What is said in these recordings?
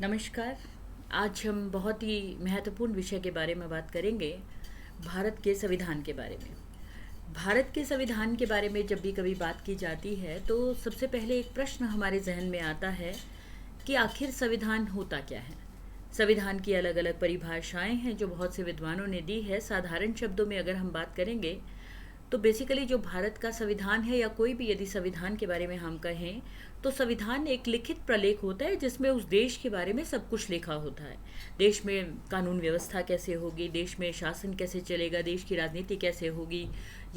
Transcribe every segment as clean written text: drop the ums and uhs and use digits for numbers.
नमस्कार। आज हम बहुत ही महत्वपूर्ण विषय के बारे में बात करेंगे, भारत के संविधान के बारे में। भारत के संविधान के बारे में जब भी कभी बात की जाती है तो सबसे पहले एक प्रश्न हमारे जहन में आता है कि आखिर संविधान होता क्या है। संविधान की अलग अलग परिभाषाएं हैं जो बहुत से विद्वानों ने दी है। साधारण शब्दों में अगर हम बात करेंगे तो बेसिकली जो भारत का संविधान है या कोई भी यदि संविधान के बारे में हम कहें तो संविधान एक लिखित प्रलेख होता है जिसमें उस देश के बारे में सब कुछ लिखा होता है। देश में कानून व्यवस्था कैसे होगी, देश में शासन कैसे चलेगा, देश की राजनीति कैसे होगी,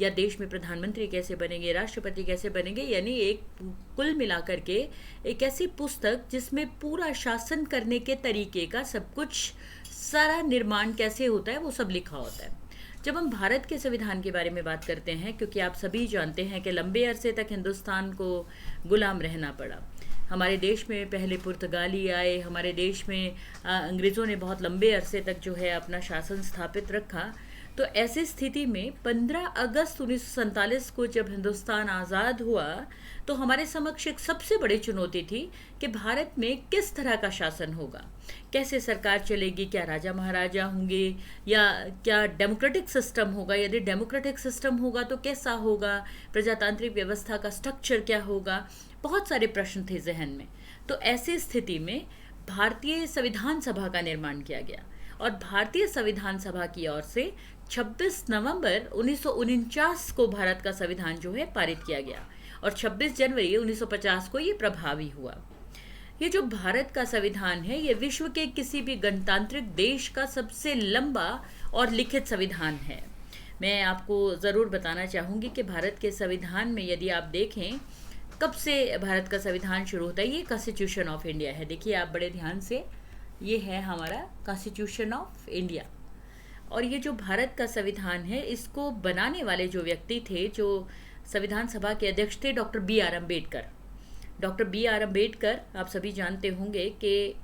या देश में प्रधानमंत्री कैसे बनेंगे, राष्ट्रपति कैसे बनेंगे, यानी एक कुल मिलाकर के एक ऐसी पुस्तक जिसमें पूरा शासन करने के तरीके का सब कुछ, सारा निर्माण कैसे होता है वो सब लिखा होता है। जब हम भारत के संविधान के बारे में बात करते हैं, क्योंकि आप सभी जानते हैं कि लंबे अरसे तक हिंदुस्तान को गुलाम रहना पड़ा। हमारे देश में पहले पुर्तगाली आए, हमारे देश में अंग्रेज़ों ने बहुत लंबे अरसे तक जो है अपना शासन स्थापित रखा। तो ऐसी स्थिति में 15 अगस्त 1947 को जब हिंदुस्तान आज़ाद हुआ तो हमारे समक्ष एक सबसे बड़ी चुनौती थी कि भारत में किस तरह का शासन होगा, कैसे सरकार चलेगी, क्या राजा महाराजा होंगे या क्या डेमोक्रेटिक सिस्टम होगा, यदि डेमोक्रेटिक सिस्टम होगा तो कैसा होगा, प्रजातांत्रिक व्यवस्था का स्ट्रक्चर क्या होगा। बहुत सारे प्रश्न थे जहन में। तो ऐसी स्थिति में भारतीय संविधान सभा का निर्माण किया गया और भारतीय संविधान सभा की ओर से 26 नवंबर 1949 को भारत का संविधान जो है पारित किया गया और 26 जनवरी 1950 को ये प्रभावी हुआ। ये जो भारत का संविधान है ये विश्व के किसी भी गणतांत्रिक देश का सबसे लंबा और लिखित संविधान है। मैं आपको ज़रूर बताना चाहूँगी कि भारत के संविधान में यदि आप देखें कब से भारत का संविधान शुरू होता है, ये कॉन्स्टिट्यूशन ऑफ इंडिया है। देखिए आप बड़े ध्यान से, ये है हमारा कॉन्स्टिट्यूशन ऑफ इंडिया। और ये जो भारत का संविधान है इसको बनाने वाले जो व्यक्ति थे, जो संविधान सभा के अध्यक्ष थे, doctor B R Ambedkar. Doctor B R Ambedkar, आप सभी जानते होंगे कि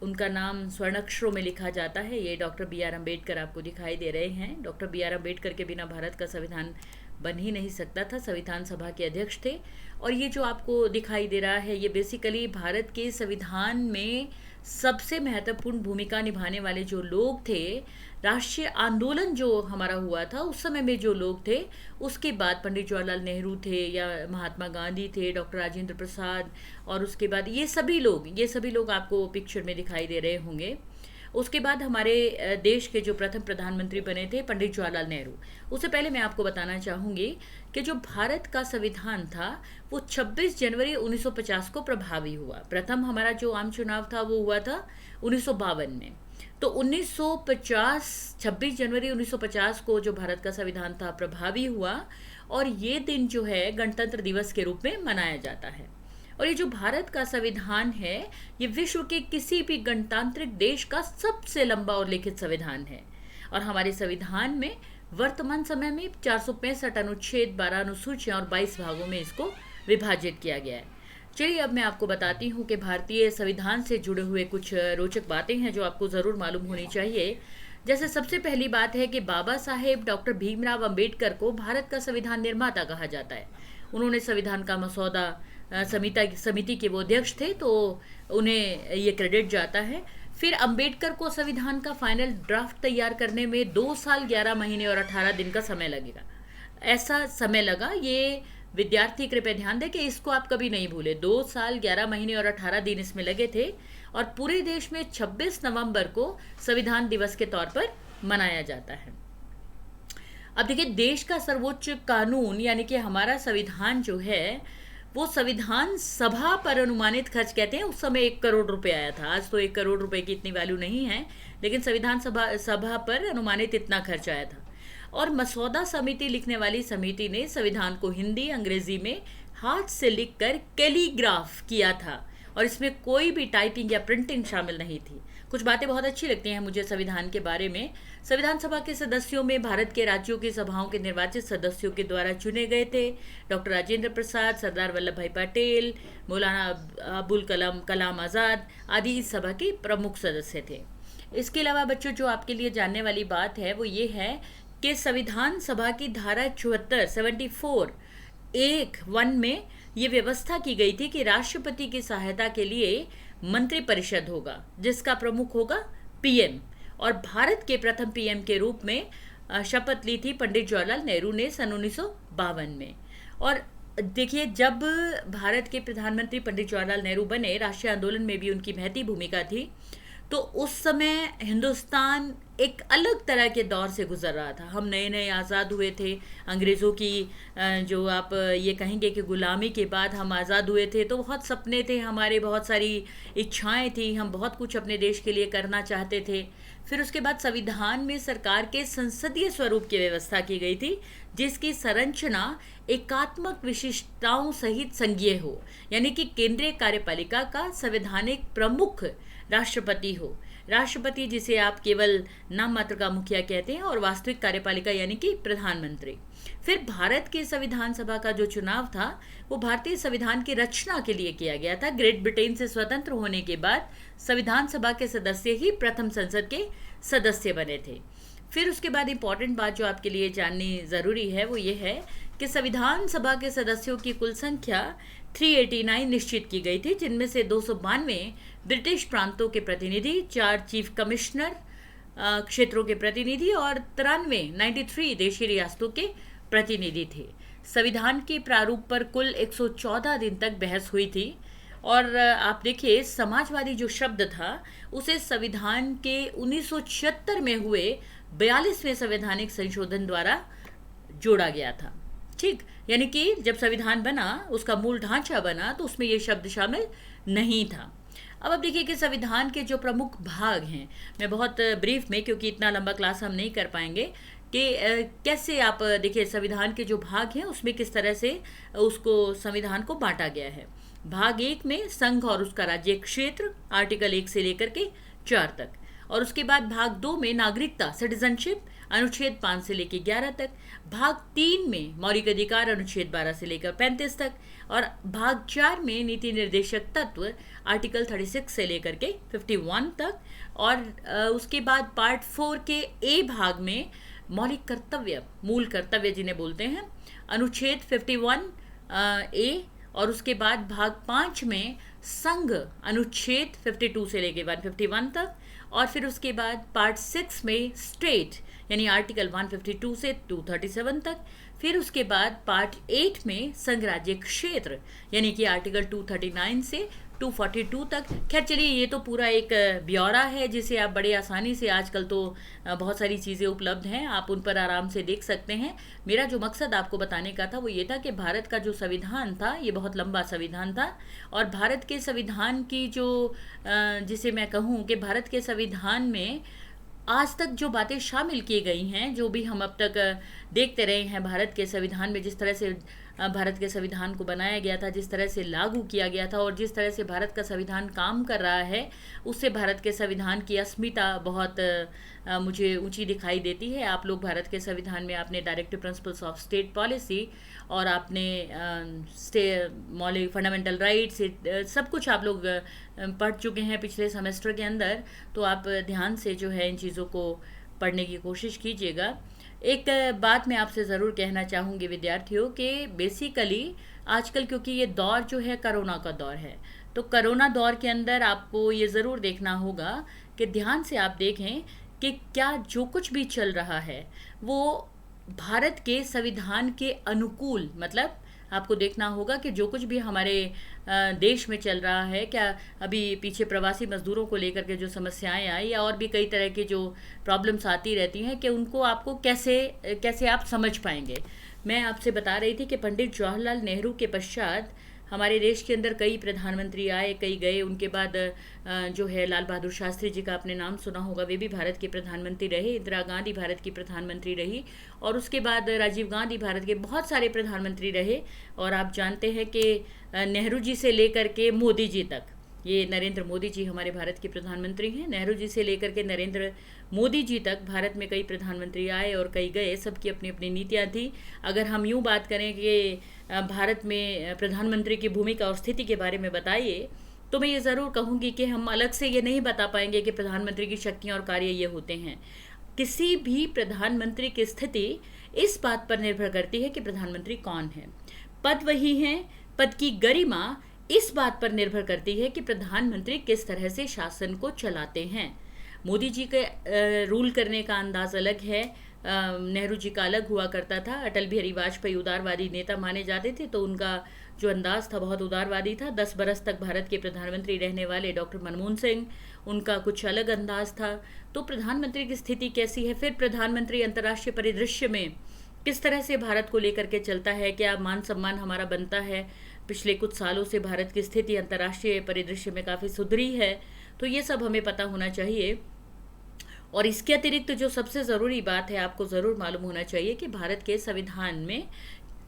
उनका नाम स्वर्ण अक्षरों में लिखा जाता है। ये डॉक्टर बी आर अम्बेडकर आपको दिखाई दे रहे हैं। डॉक्टर बी आर अम्बेडकर के बिना भारत का संविधान बन ही नहीं सकता था। संविधान सभा के अध्यक्ष थे। और ये जो आपको दिखाई दे रहा है ये बेसिकली भारत के संविधान में सबसे महत्वपूर्ण भूमिका निभाने वाले जो लोग थे, राष्ट्रीय आंदोलन जो हमारा हुआ था उस समय में जो लोग थे, उसके बाद पंडित जवाहरलाल नेहरू थे या महात्मा गांधी थे, डॉक्टर राजेंद्र प्रसाद, और उसके बाद ये सभी लोग आपको पिक्चर में दिखाई दे रहे होंगे। उसके बाद हमारे देश के जो प्रथम प्रधानमंत्री बने थे पंडित जवाहरलाल नेहरू। उससे पहले मैं आपको बताना चाहूँगी कि जो भारत का संविधान था वो 26 जनवरी 1950 को प्रभावी हुआ। प्रथम हमारा जो आम चुनाव था वो हुआ था 1952 में। तो 1950 26 जनवरी 1950 को जो भारत का संविधान था प्रभावी हुआ और ये दिन जो है गणतंत्र दिवस के रूप में मनाया जाता है। और ये जो भारत का संविधान है ये विश्व के किसी भी गणतांत्रिक देश का सबसे लंबा और लिखित संविधान है। और हमारे संविधान में वर्तमान समय में 465 अनुच्छेद, 12 अनुसूचियां और 22 भागों में इसको विभाजित किया गया है। चलिए अब मैं आपको बताती हूँ कि भारतीय संविधान से जुड़े हुए कुछ रोचक बातें हैं जो आपको ज़रूर मालूम होनी चाहिए। जैसे सबसे पहली बात है कि बाबा साहेब डॉक्टर भीमराव अंबेडकर को भारत का संविधान निर्माता कहा जाता है। उन्होंने संविधान का मसौदा समिति के वो अध्यक्ष थे तो उन्हें ये क्रेडिट जाता है। फिर अंबेडकर को संविधान का फाइनल ड्राफ्ट तैयार करने में 2 साल 11 महीने और 18 दिन का समय लगेगा। ऐसा समय लगा, ये विद्यार्थी कृपया ध्यान दें कि इसको आप कभी नहीं भूले। 2 साल 11 महीने और 18 दिन इसमें लगे थे और पूरे देश में 26 नवंबर को संविधान दिवस के तौर पर मनाया जाता है। अब देखिए, देश का सर्वोच्च कानून यानी कि हमारा संविधान जो है वो संविधान सभा पर अनुमानित खर्च कहते हैं। उस समय 1 करोड़ रुपए आया था। आज तो 1 करोड़ रुपए की इतनी वैल्यू नहीं है, लेकिन संविधान सभा पर अनुमानित इतना खर्च आया था। और मसौदा समिति लिखने वाली समिति ने संविधान को हिंदी अंग्रेजी में हाथ से लिखकर कैलीग्राफ किया था और इसमें कोई भी टाइपिंग या प्रिंटिंग शामिल नहीं थी। कुछ बातें बहुत अच्छी लगती हैं मुझे संविधान के बारे में। संविधान सभा के सदस्यों में भारत के राज्यों की सभाओं के निर्वाचित सदस्यों के द्वारा चुने गए थे। डॉक्टर राजेंद्र प्रसाद, सरदार वल्लभ भाई पटेल, मौलाना अबुल कलाम आज़ाद आदि इस सभा के प्रमुख सदस्य थे। इसके अलावा बच्चों, जो आपके लिए जानने वाली बात है वो ये है कि संविधान सभा की धारा 74 74 1 1 में ये व्यवस्था की गई थी कि राष्ट्रपति की सहायता के लिए मंत्रिपरिषद होगा जिसका प्रमुख होगा पीएम। और भारत के प्रथम पीएम के रूप में शपथ ली थी पंडित जवाहरलाल नेहरू ने सन 1952 में। और देखिए, जब भारत के प्रधानमंत्री पंडित जवाहरलाल नेहरू बने, राष्ट्रीय आंदोलन में भी उनकी महती भूमिका थी। तो उस समय हिंदुस्तान एक अलग तरह के दौर से गुजर रहा था। हम नए नए आज़ाद हुए थे अंग्रेज़ों की जो आप ये कहेंगे कि गुलामी के बाद हम आज़ाद हुए थे, तो बहुत सपने थे हमारे, बहुत सारी इच्छाएं थी, हम बहुत कुछ अपने देश के लिए करना चाहते थे। फिर उसके बाद संविधान में सरकार के संसदीय स्वरूप की व्यवस्था की गई थी, जिसकी संरचना एकात्मक विशिष्टताओं सहित संघीय हो, यानी कि केंद्रीय कार्यपालिका का संवैधानिक प्रमुख राष्ट्रपति हो। राष्ट्रपति जिसे आप केवल नाम मात्र का मुखिया कहते हैं, और वास्तविक कार्यपालिका यानी कि प्रधानमंत्री। फिर भारत के संविधान सभा का जो चुनाव था वो भारतीय संविधान की रचना के लिए किया गया था। ग्रेट ब्रिटेन से स्वतंत्र होने के बाद संविधान सभा के सदस्य ही प्रथम संसद के सदस्य बने थे। फिर उसके बाद इंपॉर्टेंट बात जो आपके लिए जाननी ज़रूरी है वो ये है कि संविधान सभा के सदस्यों की कुल संख्या 389 निश्चित की गई थी, जिनमें से 292 ब्रिटिश प्रांतों के प्रतिनिधि, 4 चीफ कमिश्नर क्षेत्रों के प्रतिनिधि और 93 देशी रियासतों के प्रतिनिधि थे। संविधान के प्रारूप पर कुल 114 दिन तक बहस हुई थी। और आप देखिए, समाजवादी जो शब्द था उसे संविधान के 1976 में हुए 42वें संवैधानिक संशोधन द्वारा जोड़ा गया था। ठीक, यानी कि जब संविधान बना, उसका मूल ढांचा बना, तो उसमें ये शब्द शामिल नहीं था। अब देखिए कि संविधान के जो प्रमुख भाग हैं, मैं बहुत ब्रीफ में, क्योंकि इतना लंबा क्लास हम नहीं कर पाएंगे, कि कैसे आप देखिए संविधान के जो भाग हैं उसमें किस तरह से उसको संविधान को बांटा गया है। भाग 1 में संघ और उसका राज्य क्षेत्र, आर्टिकल 1 से लेकर के 4 तक। और उसके बाद भाग 2 में नागरिकता, सिटीजनशिप, अनुच्छेद 5 से लेकर 11 तक। भाग 3 में मौलिक अधिकार, अनुच्छेद 12 से लेकर 35 तक। और भाग 4 में नीति निर्देशक तत्व, आर्टिकल 36 से लेकर के 51 तक। और उसके बाद पार्ट 4 के ए भाग में मौलिक कर्तव्य, मूल कर्तव्य जिन्हें बोलते हैं, अनुच्छेद 51 ए। और उसके बाद भाग 5 में संघ, अनुच्छेद 52 से लेकर 151 तक। और फिर उसके बाद पार्ट 6 में स्टेट, यानी आर्टिकल 152 से 237 तक। फिर उसके बाद पार्ट 8 में संघ राज्य क्षेत्र, यानी कि आर्टिकल 239 से 242 तक। खैर चलिए, ये तो पूरा एक ब्यौरा है जिसे आप बड़े आसानी से, आजकल तो बहुत सारी चीज़ें उपलब्ध हैं, आप उन पर आराम से देख सकते हैं। मेरा जो मकसद आपको बताने का था वो ये था कि भारत का जो संविधान था ये बहुत लंबा संविधान था। और भारत के संविधान की जो जिसे मैं कहूँ कि भारत के संविधान में आज तक जो बातें शामिल की गई हैं, जो भी हम अब तक देखते रहे हैं भारत के संविधान में, जिस तरह से भारत के संविधान को बनाया गया था, जिस तरह से लागू किया गया था, और जिस तरह से भारत का संविधान काम कर रहा है, उससे भारत के संविधान की अस्मिता बहुत मुझे ऊंची दिखाई देती है। आप लोग भारत के संविधान में आपने directive principles of state policy, और आपने मौलिक फंडामेंटल राइट्स, सब कुछ आप लोग पढ़ चुके हैं पिछले सेमेस्टर के अंदर। तो आप ध्यान से जो है इन चीज़ों को पढ़ने की कोशिश कीजिएगा। एक बात मैं आपसे ज़रूर कहना चाहूँगी विद्यार्थियों, कि बेसिकली आजकल क्योंकि ये दौर जो है कोरोना का दौर है, तो कोरोना दौर के अंदर आपको ये ज़रूर देखना होगा कि ध्यान से आप देखें कि क्या जो कुछ भी चल रहा है वो भारत के संविधान के अनुकूल, मतलब आपको देखना होगा कि जो कुछ भी हमारे देश में चल रहा है, क्या अभी पीछे प्रवासी मजदूरों को लेकर के जो समस्याएं आई, या और भी कई तरह की जो प्रॉब्लम्स आती रहती हैं, कि उनको आपको कैसे आप समझ पाएंगे। मैं आपसे बता रही थी कि पंडित जवाहरलाल नेहरू के पश्चात हमारे देश के अंदर कई प्रधानमंत्री आए, कई गए। उनके बाद जो है लाल बहादुर शास्त्री जी का आपने नाम सुना होगा, वे भी भारत के प्रधानमंत्री रहे। इंदिरा गांधी भारत की प्रधानमंत्री रही, और उसके बाद राजीव गांधी भारत के बहुत सारे प्रधानमंत्री रहे। और आप जानते हैं कि नेहरू जी से लेकर के मोदी जी तक, ये नरेंद्र मोदी जी हमारे भारत के प्रधानमंत्री हैं, नेहरू जी से लेकर के नरेंद्र मोदी जी तक भारत में कई प्रधानमंत्री आए और कई गए, सबकी अपनी अपनी नीतियाँ थी। अगर हम यूँ बात करें कि भारत में प्रधानमंत्री की भूमिका और स्थिति के बारे में बताइए, तो मैं ये ज़रूर कहूँगी कि हम अलग से ये नहीं बता पाएंगे कि प्रधानमंत्री की शक्तियाँ और कार्य ये होते हैं। किसी भी प्रधानमंत्री की स्थिति इस बात पर निर्भर करती है कि प्रधानमंत्री कौन है। पद वही हैं, पद की गरिमा इस बात पर निर्भर करती है कि प्रधानमंत्री किस तरह से शासन को चलाते हैं। मोदी जी के रूल करने का अंदाज अलग है, नेहरू जी का अलग हुआ करता था। अटल बिहारी वाजपेयी उदारवादी नेता माने जाते थे, तो उनका जो अंदाज था बहुत उदारवादी था। 10 बरस तक भारत के प्रधानमंत्री रहने वाले डॉक्टर मनमोहन सिंह, उनका कुछ अलग अंदाज था। तो प्रधानमंत्री की स्थिति कैसी है, फिर प्रधानमंत्री अंतर्राष्ट्रीय परिदृश्य में किस तरह से भारत को लेकर के चलता है, क्या मान सम्मान हमारा बनता है। पिछले कुछ सालों से भारत की स्थिति अंतर्राष्ट्रीय परिदृश्य में काफ़ी सुधरी है, तो ये सब हमें पता होना चाहिए। और इसके अतिरिक्त जो सबसे ज़रूरी बात है, आपको ज़रूर मालूम होना चाहिए कि भारत के संविधान में,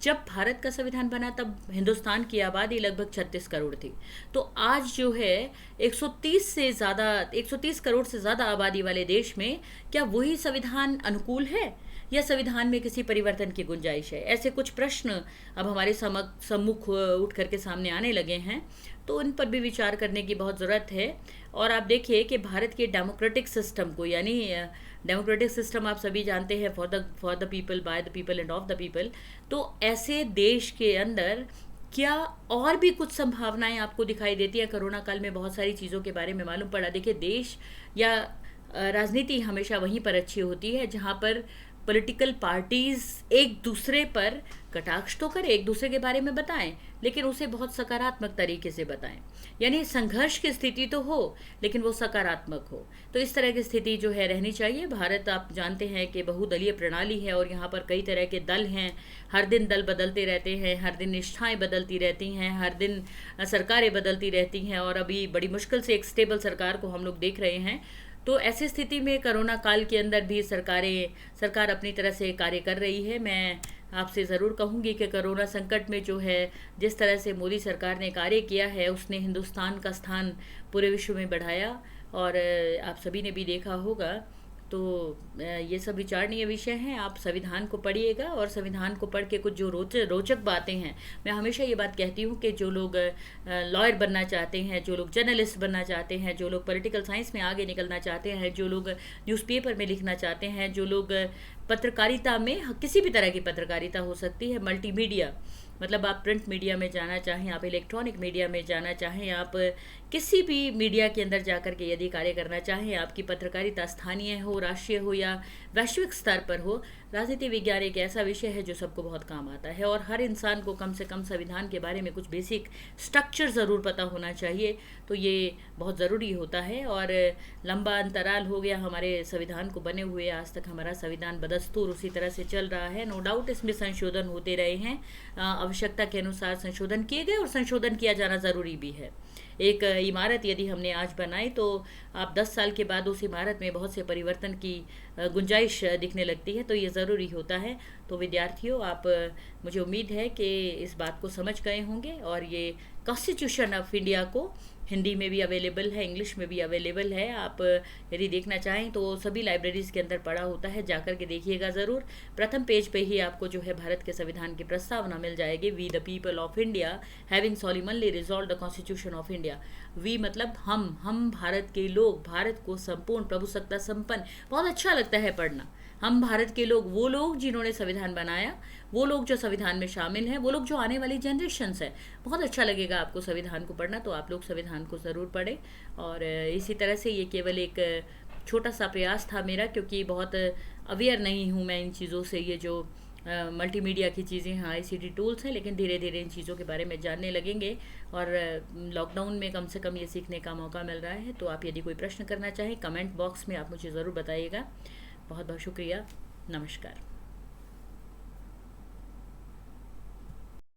जब भारत का संविधान बना तब हिंदुस्तान की आबादी लगभग 36 करोड़ थी। तो आज जो है 130 करोड़ से ज़्यादा आबादी वाले देश में क्या वही संविधान अनुकूल है या संविधान में किसी परिवर्तन की गुंजाइश है? ऐसे कुछ प्रश्न अब हमारे सम्मुख उठ करके सामने आने लगे हैं, तो उन पर भी विचार करने की बहुत ज़रूरत है। और आप देखिए कि भारत के डेमोक्रेटिक सिस्टम को, यानी डेमोक्रेटिक सिस्टम आप सभी जानते हैं, for the people, by the people end of the people. तो ऐसे देश के अंदर क्या और भी कुछ संभावनाएं आपको दिखाई देती है? कोरोना काल में बहुत सारी चीज़ों के बारे में मालूम पड़ा। देखिए, देश या राजनीति हमेशा वहीं पर अच्छी होती है जहाँ पर पॉलिटिकल पार्टीज एक दूसरे पर कटाक्ष तो करें, एक दूसरे के बारे में बताएं, लेकिन उसे बहुत सकारात्मक तरीके से बताएं। यानी संघर्ष की स्थिति तो हो, लेकिन वो सकारात्मक हो। तो इस तरह की स्थिति जो है रहनी चाहिए। भारत, आप जानते हैं कि बहुदलीय प्रणाली है और यहाँ पर कई तरह के दल हैं। हर दिन दल बदलते रहते हैं, हर दिन निष्ठाएं बदलती रहती हैं, हर दिन सरकारें बदलती रहती हैं, और अभी बड़ी मुश्किल से एक स्टेबल सरकार को हम लोग देख रहे हैं। तो ऐसी स्थिति में कोरोना काल के अंदर भी सरकार अपनी तरह से कार्य कर रही है। मैं आपसे ज़रूर कहूँगी कि कोरोना संकट में जो है, जिस तरह से मोदी सरकार ने कार्य किया है, उसने हिंदुस्तान का स्थान पूरे विश्व में बढ़ाया। और आप सभी ने भी देखा होगा। तो ये सब विचारणीय विषय हैं। आप संविधान को पढ़िएगा, और संविधान को पढ़ के कुछ जो रोचक बातें हैं, मैं हमेशा ये बात कहती हूँ कि जो लोग लॉयर बनना चाहते हैं, जो लोग जर्नलिस्ट बनना चाहते हैं, जो लोग पॉलिटिकल साइंस में आगे निकलना चाहते हैं, जो लोग न्यूज़पेपर में लिखना चाहते हैं, जो लोग पत्रकारिता में, किसी भी तरह की पत्रकारिता हो सकती है, मल्टीमीडिया, मतलब आप प्रिंट मीडिया में जाना चाहें, आप इलेक्ट्रॉनिक मीडिया में जाना चाहें, आप किसी भी मीडिया के अंदर जाकर के यदि कार्य करना चाहें, आपकी पत्रकारिता स्थानीय हो, राष्ट्रीय हो या वैश्विक स्तर पर हो, राजनीति विज्ञान एक ऐसा विषय है जो सबको बहुत काम आता है। और हर इंसान को कम से कम संविधान के बारे में कुछ बेसिक स्ट्रक्चर ज़रूर पता होना चाहिए। तो ये बहुत ज़रूरी होता है। और लंबा अंतराल हो गया हमारे संविधान को बने हुए, आज तक हमारा संविधान बदस्तूर उसी तरह से चल रहा है। नो डाउट इसमें संशोधन होते रहे हैं, आवश्यकता के अनुसार संशोधन किए गए, और संशोधन किया जाना ज़रूरी भी है। एक इमारत यदि हमने आज बनाई, तो आप 10 साल के बाद उस इमारत में बहुत से परिवर्तन की गुंजाइश दिखने लगती है। तो ये ज़रूरी होता है। तो विद्यार्थियों, आप, मुझे उम्मीद है कि इस बात को समझ गए होंगे। और ये कॉन्स्टिट्यूशन ऑफ इंडिया को हिंदी में भी अवेलेबल है, इंग्लिश में भी अवेलेबल है। आप यदि देखना चाहें तो सभी लाइब्रेरीज़ के अंदर पढ़ा होता है, जाकर के देखिएगा ज़रूर। प्रथम पेज पे ही आपको जो है भारत के संविधान की प्रस्तावना मिल जाएगी। We the people of India having solemnly resolve the constitution of India. We मतलब हम भारत के लोग, भारत को संपूर्ण प्रभुसत्ता संपन्न, बहुत अच्छा लगता है पढ़ना। हम भारत के लोग, वो लोग जिन्होंने संविधान बनाया, वो लोग जो संविधान में शामिल हैं, वो लोग जो आने वाली जनरेशन्स है, बहुत अच्छा लगेगा आपको संविधान को पढ़ना। तो आप लोग संविधान को ज़रूर पढ़ें। और इसी तरह से ये केवल एक छोटा सा प्रयास था मेरा, क्योंकि बहुत अवेयर नहीं हूँ मैं इन चीज़ों से। ये जो मल्टीमीडिया की चीज़ें हैं, ICT टूल्स हैं, लेकिन धीरे धीरे इन चीज़ों के बारे में जानने लगेंगे। और लॉकडाउन में कम से कम ये सीखने का मौका मिल रहा है। तो आप यदि कोई प्रश्न करना चाहें, कमेंट बॉक्स में आप मुझे ज़रूर बताइएगा। बहुत बहुत शुक्रिया। नमस्कार।